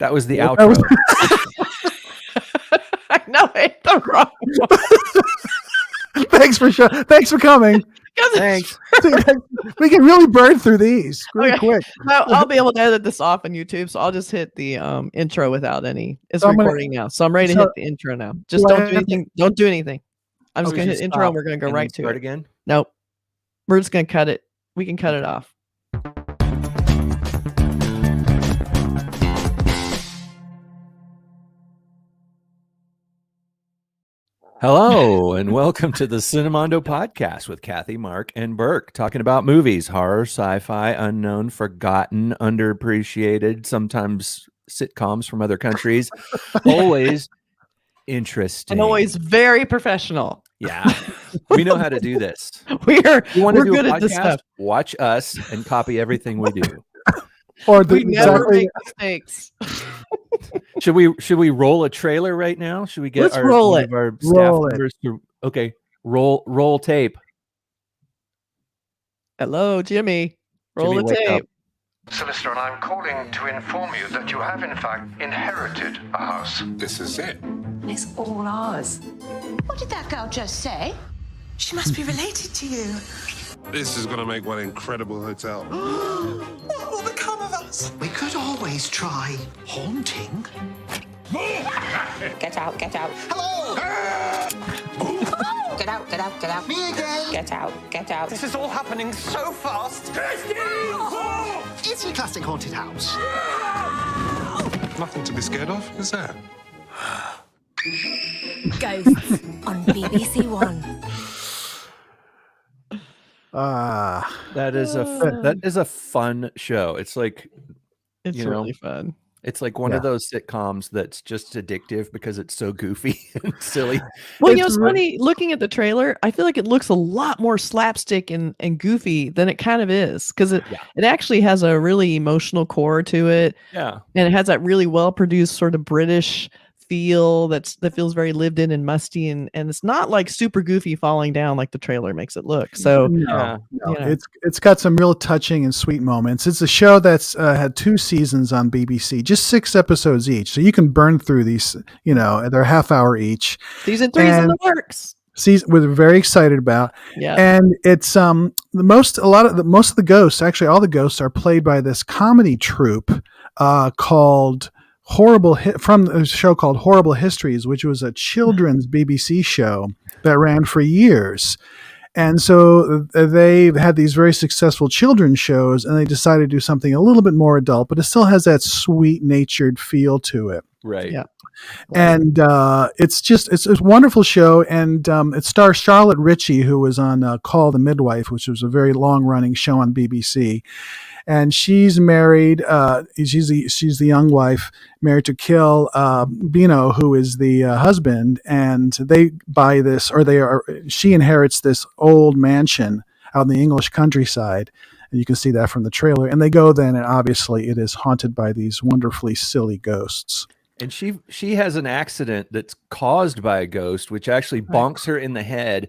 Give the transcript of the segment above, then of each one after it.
That was the That outro. I know it's the wrong one. Thanks for coming. Thanks. We can really burn through these really Okay. quick. I'll be able to edit this off on YouTube, so I'll just hit the intro without any. It's So I'm recording now, so I'm ready to hit the intro now. Just do I don't do have anything. Don't do anything. I'm just We gonna should hit intro, stop and we're gonna go and right then to start it. again. Nope. We're just gonna cut it. We can cut it off. Hello, and welcome to the Cinemondo podcast with Kathy, Mark, and Burke, talking about movies, horror, sci-fi, unknown, forgotten, underappreciated, sometimes sitcoms from other countries. Always interesting. And always very professional. Yeah, we know how to do this. We're do good a at this podcast? stuff. Watch us and copy everything we do. Or We never make mistakes. Should we roll a trailer right now? Should we get Let's roll one it. of our staff Roll it. members to roll tape? Hello, Jimmy. Roll Jimmy, the wake tape. up. Solicitor, and I'm calling to inform you that you have in fact inherited a house. This is it. It's all ours. What did that girl just say? She must be related to you. This is gonna make one incredible hotel. What will become of us? We could always try haunting. Get out, get out. Hello! Get out, get out, get out. Me again! Get out, get out. This is all happening so fast. It's your classic haunted house. Nothing to be scared of, is there? Ghosts on BBC One. That is a fun show. It's like It's you know, really fun. it's like one of those sitcoms that's just addictive because it's so goofy and silly. Well, it's funny looking at the trailer. I feel like it looks a lot more slapstick and goofy than it kind of is, because it actually has a really emotional core to it. Yeah, and it has that really well produced sort of British feel that feels very lived in and musty, and it's not like super goofy falling down like the trailer makes it look. So No. It's got some real touching and sweet moments. It's a show that's had 2 seasons on BBC, just 6 episodes each, so you can burn through these. They're half hour each. season 3 is in the works. We're very excited about. Yeah, and it's most of the ghosts, actually all the ghosts, are played by this comedy troupe called from a show called Horrible Histories, which was a children's BBC show that ran for years. And so they had these very successful children's shows, and they decided to do something a little bit more adult, but it still has that sweet natured feel to it. right. Yeah. And it's a wonderful show, and it stars Charlotte Ritchie, who was on Call the Midwife, which was a very long running show on BBC. And she's married. She's the young wife, married to Kill Bino, who is the husband. And they buy this, she inherits this old mansion out in the English countryside, and you can see that from the trailer. And they go then, and obviously it is haunted by these wonderfully silly ghosts. And she has an accident that's caused by a ghost, which actually bonks her in the head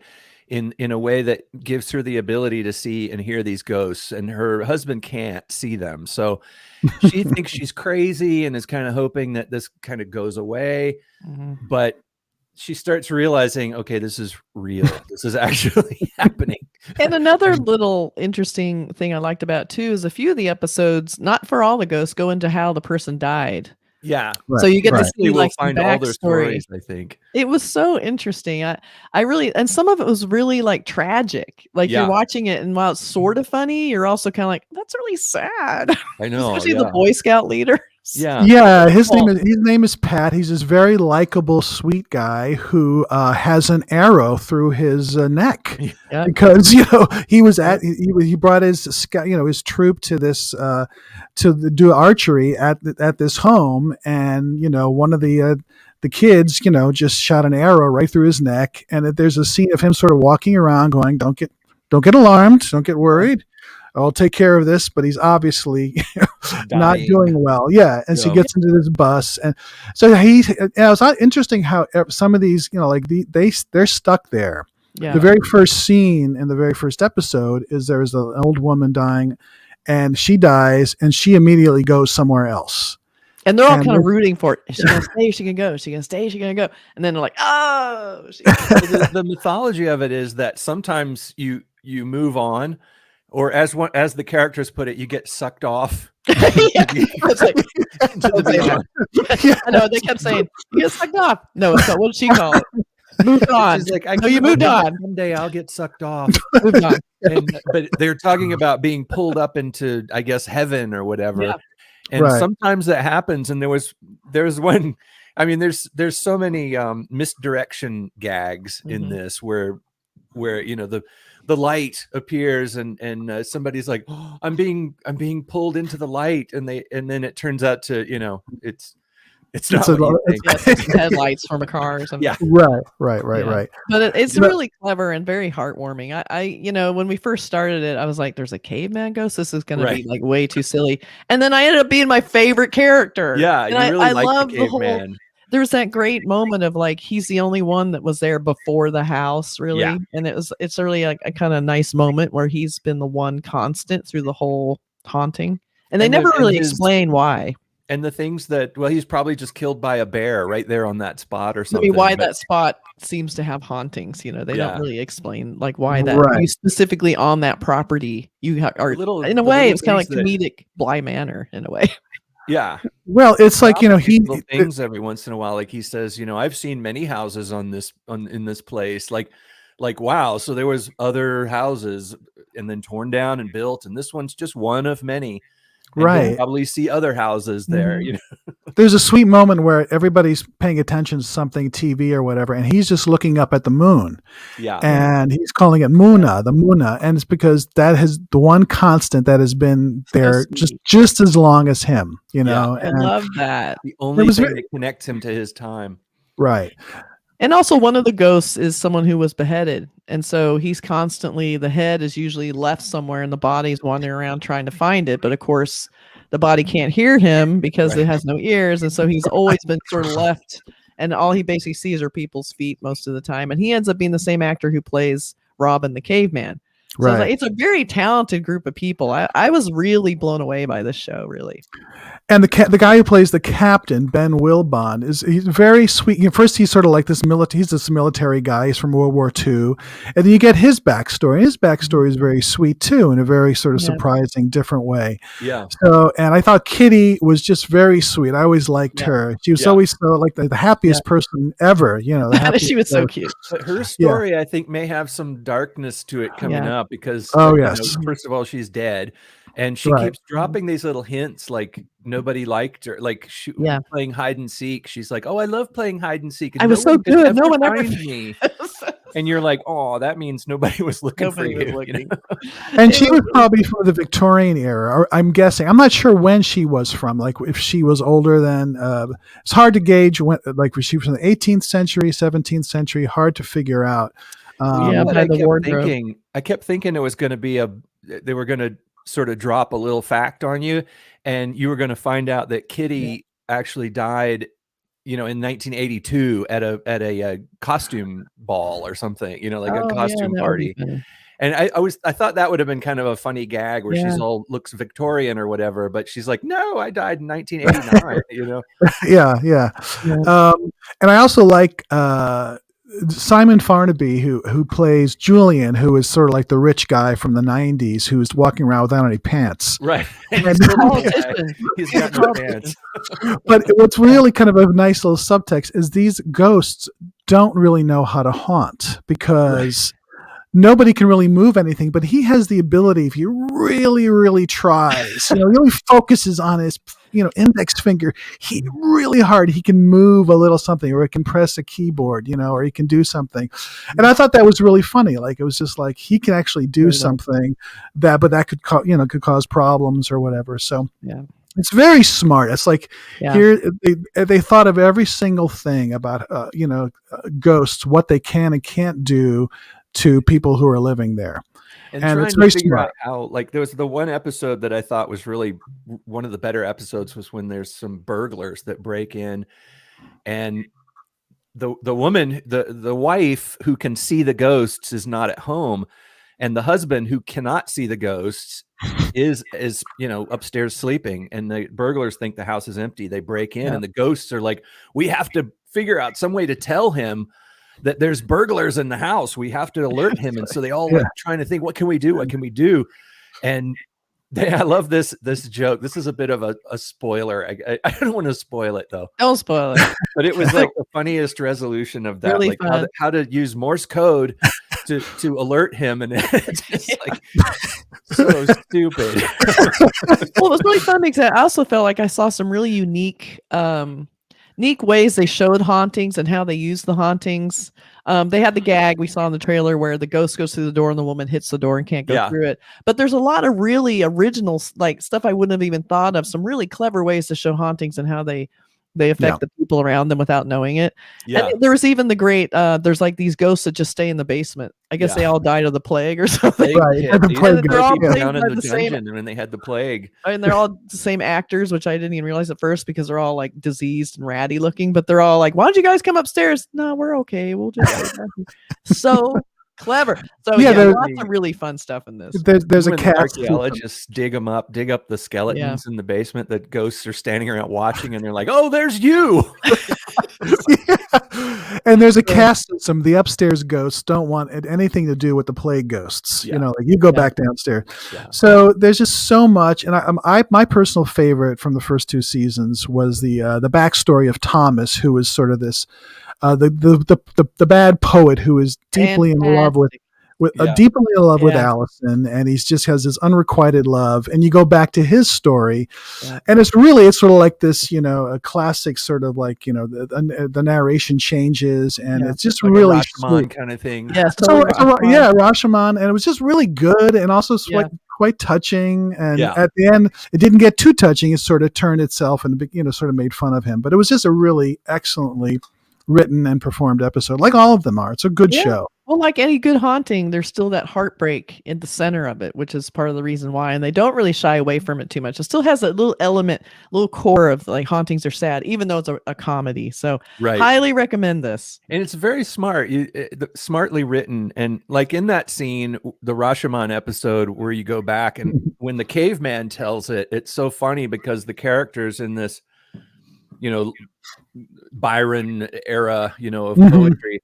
in a way that gives her the ability to see and hear these ghosts, and her husband can't see them. So she thinks she's crazy and is kind of hoping that this kind of goes away. Mm-hmm. But she starts realizing, okay, this is real. This is actually happening. And another little interesting thing I liked about too is a few of the episodes, not for all the ghosts, go into how the person died. Yeah. So you get to see We'll like find some all their backstory. stories, I think. It was so interesting. I really, and some of it was really like tragic. Like Yeah. you're watching it, and while it's sort of funny, you're also kind of like, that's really sad. I know. Especially yeah. the Boy Scout leader. Yeah. Yeah, his name is Pat. He's this very likable, sweet guy who has an arrow through his neck Yeah. because he brought his troop to this do archery at this home, and one of the kids just shot an arrow right through his neck, and there's a scene of him sort of walking around going, don't get alarmed, don't get worried, I'll take care of this. But he's obviously not doing well. Yeah. And so he gets into this bus. And so it's not interesting how some of these, they're stuck there. Yeah. The very first scene in the very first episode is there's an old woman dying, and she dies, and she immediately goes somewhere else. And they're all And kind of rooting for it. Is she gonna stay? Is she gonna go? Is she gonna stay? Is she gonna go? And then they're like, oh. The mythology of it is that sometimes you move on, or as the characters put it, you get sucked off. It's like, into the beyond. Yeah, I know. They kept saying, "You get sucked off." No, it's not. What did she call it? Moved on. She's like, no, you moved on. Someday I'll get sucked off. Moved on. But they're talking about being pulled up into, I guess, heaven or whatever. Yeah. And Right. sometimes that happens. And there's one. I mean, there's so many misdirection gags in this where the light appears and somebody's like, oh, I'm being pulled into the light, and then it turns out to it's not what you think. It's headlights from a car or something. Yeah. Right. But it's really clever and very heartwarming. I when we first started it, I was like, there's a caveman ghost. This is going to be like way too silly. And then I ended up being my favorite character. Yeah. And I really like love the caveman. There's that great moment of like, he's the only one that was there before the house, really. Yeah. And it's really like a kind of nice moment where he's been the one constant through the whole haunting. And they never really explain why. And the things that, well, he's probably just killed by a bear right there on that spot or something. I mean, why that spot seems to have hauntings, they don't really explain like why that you specifically on that property are in a way, it's kind of like comedic Bly Manor in a way. Yeah. Well, it's like, things every once in a while, like he says, I've seen many houses in this place, like, wow. So there was other houses and then torn down and built. And this one's just one of many. And you'll probably see other houses there. There's a sweet moment where everybody's paying attention to something, TV or whatever, and he's just looking up at the moon. Yeah. And he's calling it Muna, the Muna. And it's because that has the one constant that has been there just as long as him, I love that. The only thing that connects him to his time. Right. And also one of the ghosts is someone who was beheaded. And so he's constantly, the head is usually left somewhere and the body's wandering around trying to find it. But of course, the body can't hear him because it has no ears. And so he's always been sort of left. And all he basically sees are people's feet most of the time. And he ends up being the same actor who plays Robin the Caveman. So it's a very talented group of people. I was really blown away by this show, really. And the guy who plays the captain, Ben Wilbon, he's very sweet. First, he's sort of like this military. He's this military guy. He's from World War II, and then you get his backstory. His backstory is very sweet too, in a very sort of surprising, different way. Yeah. So, and I thought Kitty was just very sweet. I always liked her. She was always so like the happiest person ever. She was so cute. But her story, I think, may have some darkness to it coming up because, first of all, she's dead. And she keeps dropping these little hints like nobody liked her, like playing hide and seek. She's like, oh, I love playing hide and seek. And I was so good. No one ever found me. And you're like, oh, that means nobody was looking for you. And she was probably from the Victorian era, or I'm guessing. I'm not sure when she was from, like if she was older than, it's hard to gauge when, like was she from the 18th century, 17th century, hard to figure out. I kept thinking it was going to be they were going to sort of drop a little fact on you, and you were going to find out that Kitty actually died, in 1982 at a costume ball or something, like a costume party. And I thought that would have been kind of a funny gag where she's all looks Victorian or whatever, but she's like, no, I died in 1989, Yeah. And I also like, Simon Farnaby, who plays Julian, who is sort of like the rich guy from the 90s who's walking around without any pants. Right. And He's got no pants. But what's really kind of a nice little subtext is these ghosts don't really know how to haunt because nobody can really move anything, but he has the ability, if he really, really tries, really focuses on his index finger, he really hard, he can move a little something, or he can press a keyboard, or he can do something. And I thought that was really funny. Like it was just like he can actually do something but that could cause problems or whatever. So it's very smart. It's like here they thought of every single thing about ghosts, what they can and can't do to people who are living there. And trying to figure out how, like, there was the one episode that I thought was really one of the better episodes was when there's some burglars that break in, and the woman, the wife who can see the ghosts is not at home, and the husband, who cannot see the ghosts, is upstairs sleeping, and the burglars think the house is empty. They break in, and the ghosts are like, we have to figure out some way to tell him that there's burglars in the house. We have to alert him. And so they all like trying to think, what can we do? What can we do? And I love this joke. This is a bit of a spoiler. I don't want to spoil it though. Don't spoil it. But it was like the funniest resolution of that. Really like how to use Morse code to alert him, and it's just like so stupid. Well, it was really fun because I also felt like I saw some really unique ways they showed hauntings and how they used the hauntings. They had the gag we saw in the trailer where the ghost goes through the door and the woman hits the door and can't go through it. But there's a lot of really original like stuff I wouldn't have even thought of. Some really clever ways to show hauntings and how they affect the people around them without knowing it. Yeah. And there was even the great there's like these ghosts that just stay in the basement. I guess they all died of the plague or something. They're all down in the dungeon when they had the plague. And they're all the same actors, which I didn't even realize at first because they're all like diseased and ratty looking, but they're all like, why don't you guys come upstairs? No, we're okay. We'll just so clever. So lots of really fun stuff in this. There's a cast. Archaeologists dig up the skeletons in the basement that ghosts are standing around watching, and they're like, oh, there's you. And there's a caste system. The upstairs ghosts don't want anything to do with the plague ghosts. You know, like you go back downstairs. So there's just so much. And my personal favorite from the first two seasons was the backstory of Thomas, who was sort of this the bad poet who is deeply in love with Allison, and he just has this unrequited love. And you go back to his story, and it's sort of like this, a classic sort of like, the narration changes, and it's just like really Rashomon kind of thing. Rashomon, and it was just really good, and also quite touching. And at the end, it didn't get too touching. It sort of turned itself and sort of made fun of him. But it was just a really excellently written and performed episode, like all of them are. It's a good show. Well, like any good haunting, there's still that heartbreak in the center of it, which is part of the reason why. And they don't really shy away from it too much. It still has a little element, little core of like hauntings are sad, even though it's a comedy. So highly recommend this. And it's very smart, smartly written. And like in that scene, the Rashomon episode where you go back and when the caveman tells it, it's so funny because the characters in this, Byron era, of poetry,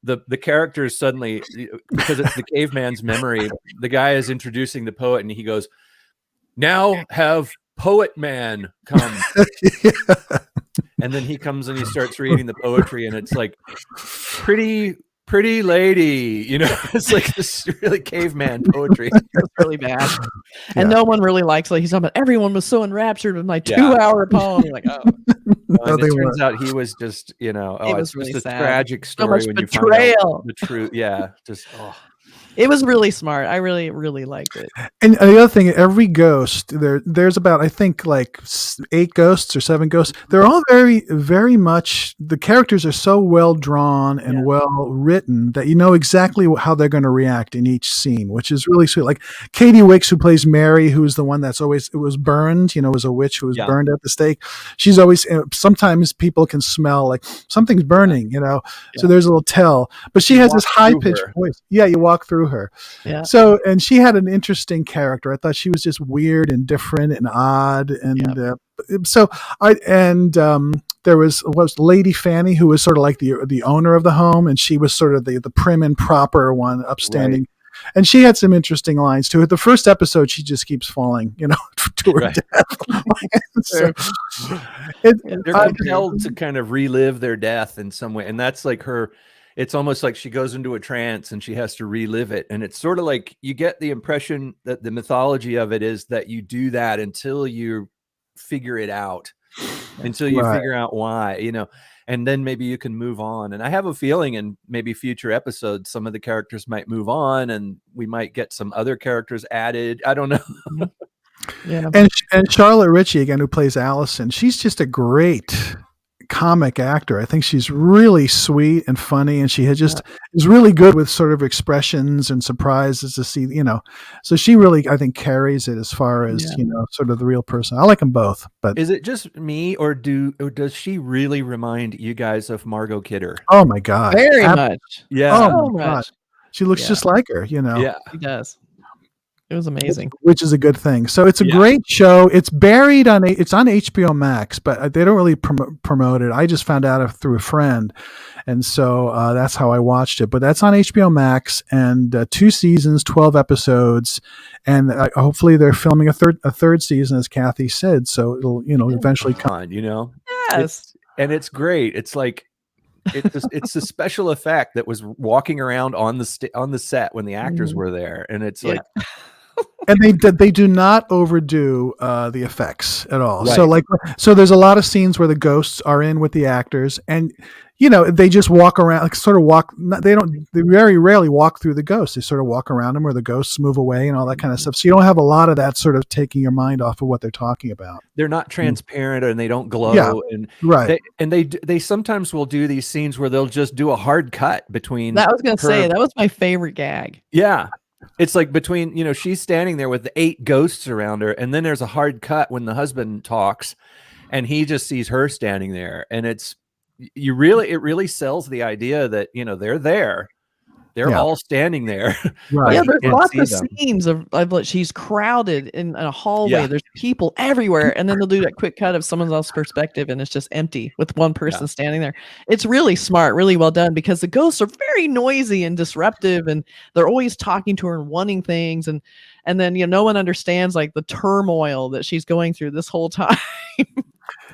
the characters suddenly, because it's the caveman's memory, the guy is introducing the poet and he goes, now have poet man come. And then he comes and he starts reading the poetry, and it's like pretty lady, it's like this really caveman poetry. It's really bad. And no one really likes, like he's talking about, everyone was so enraptured with my 2-hour poem. You're like, oh. And it turns out he was just, it was really just a sad. tragic story so when betrayal. You find out the truth. Yeah, just It was really smart. I really, really liked it. And the other thing, every ghost, there's about, I think, like 8 ghosts or 7 ghosts. They're all very, very much, the characters are so well drawn and well written that you know exactly how they're going to react in each scene, which is really sweet. Like Katie Wicks, who plays Mary, who's the one that's always, it was burned, was a witch who was burned at the stake. She's always, sometimes people can smell like something's burning, so there's a little tell. But she has this high-pitched voice. Yeah, you walk through her. Yeah. So, and she had an interesting character. I thought she was just weird and different and odd. And there was Lady Fanny, who was sort of like the owner of the home, and she was sort of the prim and proper one, upstanding. Right. And she had some interesting lines too. At the first episode, she just keeps falling, to her death. They're compelled to kind of relive their death in some way, and that's like her. It's almost like she goes into a trance and she has to relive it. And it's sort of like you get the impression that the mythology of it is that you do that until you figure it out, until you figure out why, and then maybe you can move on. And I have a feeling in maybe future episodes, some of the characters might move on and we might get some other characters added. I don't know. Yeah. And Charlotte Ritchie, again, who plays Allison, she's just a great comic actor. I think she's really sweet and funny, and she is really good with sort of expressions and surprises to see, so she really, I think, carries it as far as, sort of the real person. I like them both, but is it just me or does she really remind you guys of Margot Kidder? Oh my God. Very much. Yeah. So much. She looks just like her, Yeah. He does. It was amazing. which is a good thing. So it's a Yeah. great show. It's buried on it's on HBO Max, but they don't really promote it. I just found out through a friend, and so that's how I watched it. But that's on HBO Max, and 2 seasons, 12 episodes, and hopefully they're filming a third season, as Kathy said. So it'll eventually come. On, you know. Yes. It's great. It's like it's a special effect that was walking around on the set when the actors were there, and it's like. And they do not overdo the effects at all. Right. So there's a lot of scenes where the ghosts are in with the actors, and they just walk around, like sort of walk. They very rarely walk through the ghosts. They sort of walk around them, or the ghosts move away, and all that kind of stuff. So you don't have a lot of that sort of taking your mind off of what they're talking about. They're not transparent, and they don't glow. Yeah, and right. They sometimes will do these scenes where they'll just do a hard cut between. That was going to say, that was my favorite gag. Yeah. It's like between, she's standing there with the 8 ghosts around her, and then there's a hard cut when the husband talks, and he just sees her standing there, and it really sells the idea that they're there. They're all standing there. Right. Yeah, there's lots of scenes of like she's crowded in a hallway. Yeah. There's people everywhere, and then they'll do that quick cut of someone else's perspective, and it's just empty with one person standing there. It's really smart, really well done, because the ghosts are very noisy and disruptive, and they're always talking to her and wanting things, and then no one understands like the turmoil that she's going through this whole time.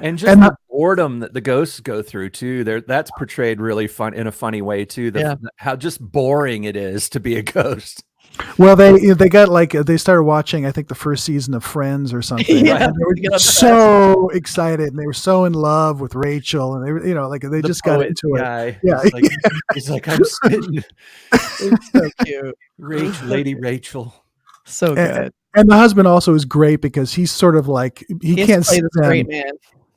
And just the boredom that the ghosts go through too. That's portrayed really fun in a funny way too. How just boring it is to be a ghost. Well, they got they started watching, I think, the first season of Friends or something. Yeah, and they were so excited, and they were so in love with Rachel, and they were, they just got into it. Yeah, he's like I'm spitting. It's so cute, Lady Rachel. So good. And the husband also is great because he's sort of like he can't play the straight man.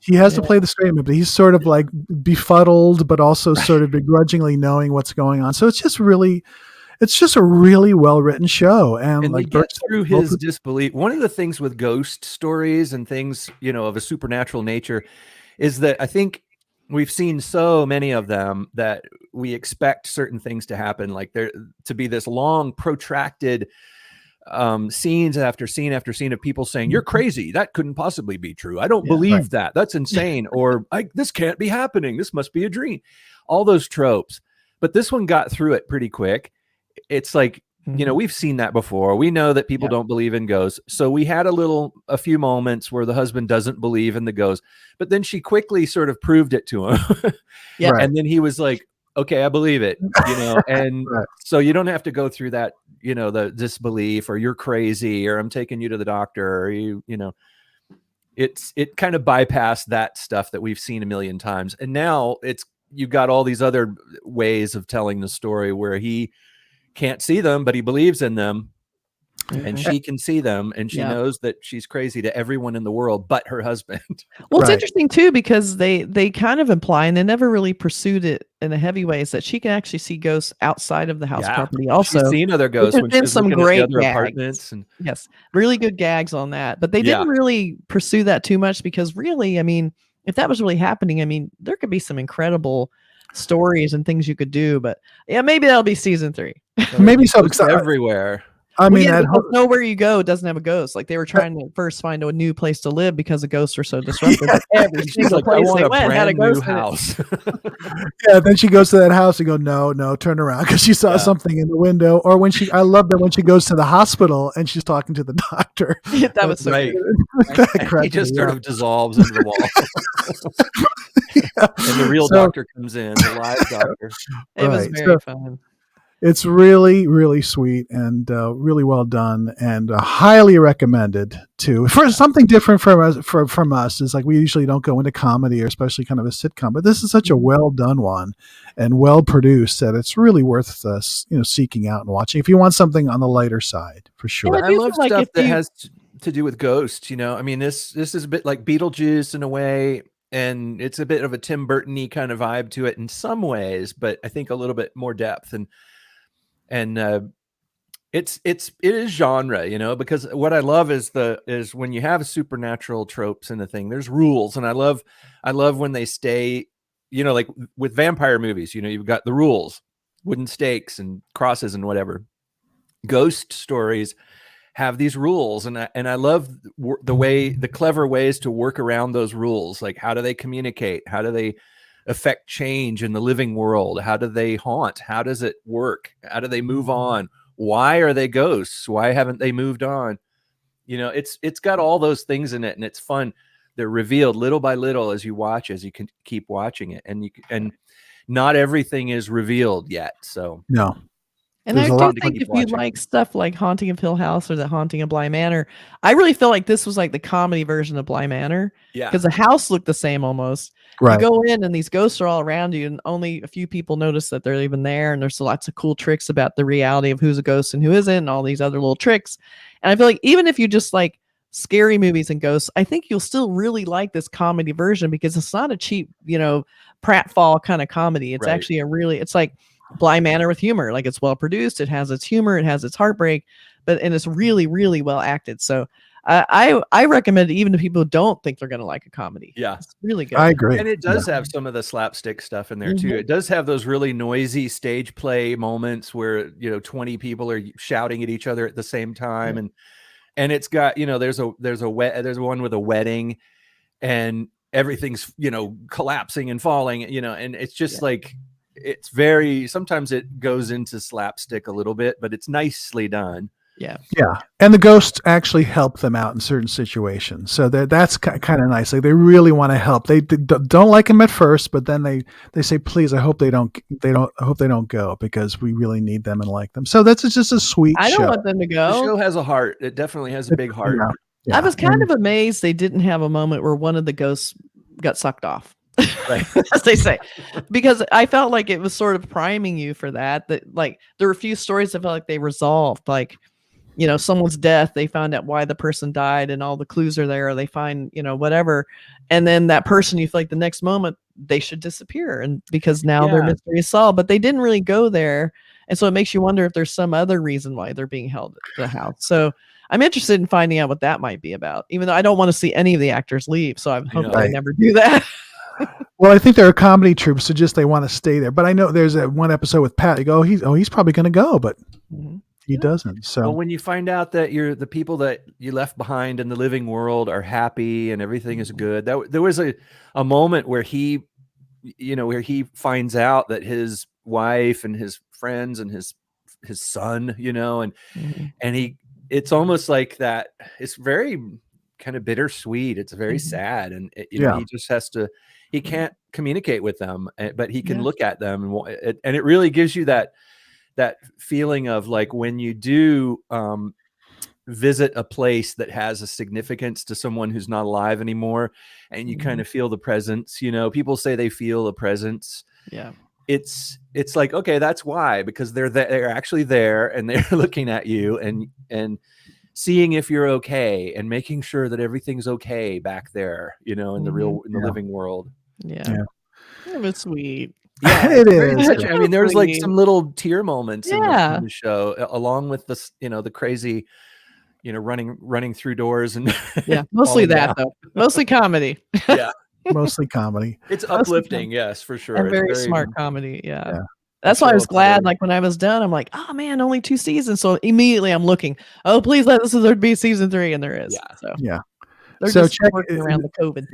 He has to play the straight man, but he's sort of like befuddled, but also sort of begrudgingly knowing what's going on. So it's just a really well written show, and like they get through his disbelief. One of the things with ghost stories and things of a supernatural nature is that I think we've seen so many of them that we expect certain things to happen, like there to be this long, protracted scenes after scene after scene of people saying you're crazy, that couldn't possibly be true, I don't believe that, that's insane, or this can't be happening, this must be a dream, all those tropes. But this one got through it pretty quick. It's like we've seen that before. We know that people don't believe in ghosts, so we had a few moments where the husband doesn't believe in the ghost, but then she quickly sort of proved it to him. And then he was like, okay, I believe it, and so you don't have to go through that, the disbelief, or you're crazy, or I'm taking you to the doctor, or it kind of bypassed that stuff that we've seen a million times. And now you've got all these other ways of telling the story where he can't see them, but he believes in them. And she can see them, and she knows that she's crazy to everyone in the world but her husband. Well, it's interesting too, because they kind of imply, and they never really pursued it in a heavy way, is that she can actually see ghosts outside of the house property also. She's seen other ghosts when she's some looking great at the other gags. apartments. And yes, really good gags on that. But they didn't really pursue that too much, because really, I mean, if that was really happening, I mean, there could be some incredible stories and things you could do. But yeah, maybe that'll be season 3. Maybe so. Everywhere. I mean, nowhere you go doesn't have a ghost. Like, they were trying to first find a new place to live because the ghosts were so disruptive. Every single place they went had a ghost house. Then she goes to that house and go, no, turn around, because she saw something in the window. Or I love that when she goes to the hospital and she's talking to the doctor. That was so right. good. He just sort of dissolves into the wall. And the real doctor comes in, the live doctor. It was very fun. It's really, really sweet and really well done, and highly recommended too. For something different from us is like, we usually don't go into comedy, or especially kind of a sitcom, but this is such a well done one and well produced that it's really worth seeking out and watching if you want something on the lighter side, for sure. I love stuff that has to do with ghosts. I mean, this is a bit like Beetlejuice in a way, and it's a bit of a Tim Burton-y kind of vibe to it in some ways, but I think a little bit more depth. And it is genre, because what I love is when you have supernatural tropes in a thing, there's rules. And I love when they stay, like with vampire movies, you've got the rules, wooden stakes and crosses and whatever. Ghost stories have these rules, and I love the clever ways to work around those rules. Like, how do they communicate? How do they affect change in the living world? How do they haunt? How does it work? How do they move on? Why are they ghosts? Why haven't they moved on? You know, it's got all those things in it, and it's fun. They're revealed little by little as you watch, as you can keep watching it, and not everything is revealed yet. So No. And There's I a do lot to think keep if you watching. like stuff like Haunting of Hill House or the Haunting of Bly Manor, I really feel like this was like the comedy version of Bly Manor. Yeah. Because the house looked the same almost. Right. You go in and these ghosts are all around you, and only a few people notice that they're even there. And there's lots of cool tricks about the reality of who's a ghost and who isn't, and all these other little tricks. And I feel like even if you just like scary movies and ghosts, I think you'll still really like this comedy version because it's not a cheap, pratfall kind of comedy. It's Right. actually it's like Bly Manor with humor. Like, it's well produced, it has its humor, it has its heartbreak, and it's really, really well acted. So I recommend it even to people who don't think they're going to like a comedy. Yeah. It's really good. I agree. And it does have some of the slapstick stuff in there too. Mhm. It does have those really noisy stage play moments where 20 people are shouting at each other at the same time, and it's got there's one with a wedding, and everything's collapsing and falling, and it's just like it's very, sometimes it goes into slapstick a little bit, but it's nicely done. Yeah. Yeah, and the ghosts actually help them out in certain situations, so that's kind of nice. Like, they really want to help. They don't like them at first, but then they say, "Please, I hope they don't go because we really need them and like them." So that's just a sweet I show. don't want them to The go. show has a heart. It definitely has a big heart. Yeah. I was kind of amazed they didn't have a moment where one of the ghosts got sucked off. Right. As they say, because I felt like it was sort of priming you for that like there were a few stories that felt like they resolved, like someone's death, they found out why the person died and all the clues are there, or they find whatever, and then that person, you feel like the next moment they should disappear, and because now their mystery is solved, but they didn't really go there, and so it makes you wonder if there's some other reason why they're being held at the house. So I'm interested in finding out what that might be about, even though I don't want to see any of the actors leave, so I hope they never do that. Well, I think there are comedy troupes, so just they want to stay there. But I know there's one episode with Pat. You go, he's probably going to go, but he doesn't. So Well, when you find out that the people that you left behind in the living world are happy and everything is good, there was a moment where he finds out that his wife and his friends and his son, and it's almost like that. It's very kind of bittersweet. It's very sad, and he just has to. He can't communicate with them, but he can look at them, and it really gives you that feeling of like when you do visit a place that has a significance to someone who's not alive anymore, and you kind of feel the presence. People say they feel the presence. Yeah. It's like, okay, that's why, because they're actually there, and they're looking at you and seeing if you're okay, and making sure that everything's okay back there, in the living world. Yeah. It was sweet. Yeah, it very is. touching. I mean, there's like some little tear moments in the show, along with this, the crazy, running through doors and mostly falling that down. though. Mostly comedy. Yeah, mostly comedy. it's uplifting, yes, for sure. And It's very smart comedy. Yeah. Yeah. That's why I was glad, like when I was done, I'm like, oh man, only 2 seasons. So immediately I'm looking, oh, please let this be season 3, and there is. Yeah. So Yeah. they're So just check working around the COVID.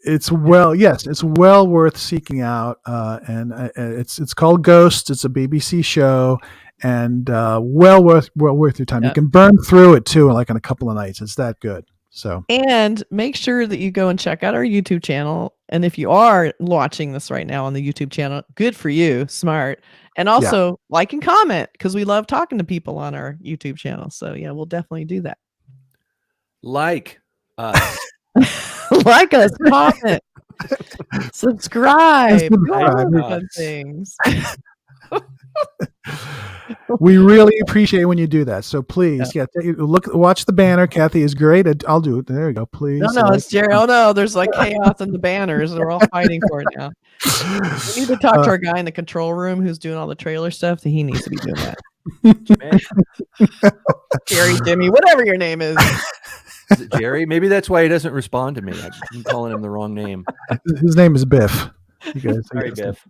It's well worth seeking out, and it's called Ghost. It's a BBC show, and well worth your time. You can burn through it too, like in a couple of nights. It's that good. So, and make sure that you go and check out our YouTube channel. And if you are watching this right now on the YouTube channel, good for you, smart. And also like and comment, because we love talking to people on our YouTube channel. So yeah, we'll definitely do that. Like us. Like us, comment, subscribe, do all Subscribe. the fun things. we really appreciate when you do that. So please, watch the banner. Kathy is great. I'll do it. There you go. Please. No, it's Jerry. Oh no, there's like chaos in the banners. They're all fighting for it now. We need to talk to our guy in the control room who's doing all the trailer stuff. He needs to be doing that. Jerry, Jimmy, whatever your name is. Is it Jerry? Maybe that's why he doesn't respond to me. I'm calling him the wrong name. His name is Biff. You guys. Sorry, Biff.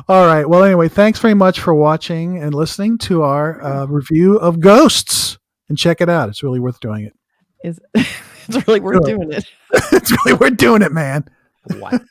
All right. Well, anyway, thanks very much for watching and listening to our review of Ghosts. And check it out. It's really worth doing it. It's really worth doing it. It's really worth doing it, man. What?